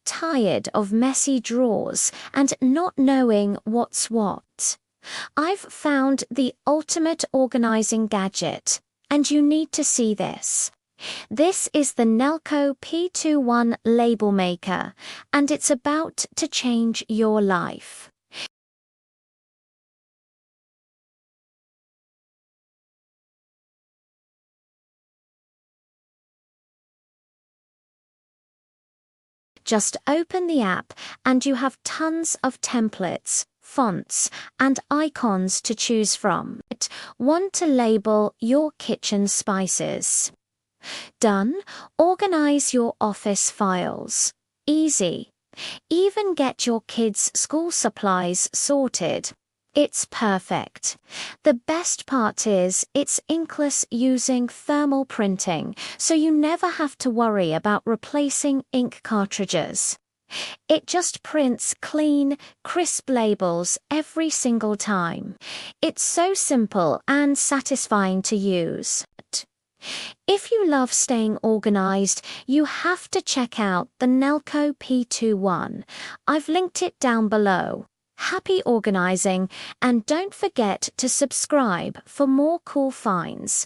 Tired of messy drawers and not knowing what's what? I've found the ultimate organizing gadget, and you need to see this. This is the Nelko P21 label maker, and it's about to change your life. Just open the app and you have tons of templates, fonts, and icons to choose from. One to label your kitchen spices. Done. Organize your office files. Easy. Even get your kids' school supplies sorted. It's perfect. The best part is it's inkless using thermal printing, so you never have to worry about replacing ink cartridges. It just prints clean, crisp labels every single time. It's so simple and satisfying to use. If you love staying organized, you have to check out the Nelko P21. I've linked it down below. Happy organizing, and don't forget to subscribe for more cool finds.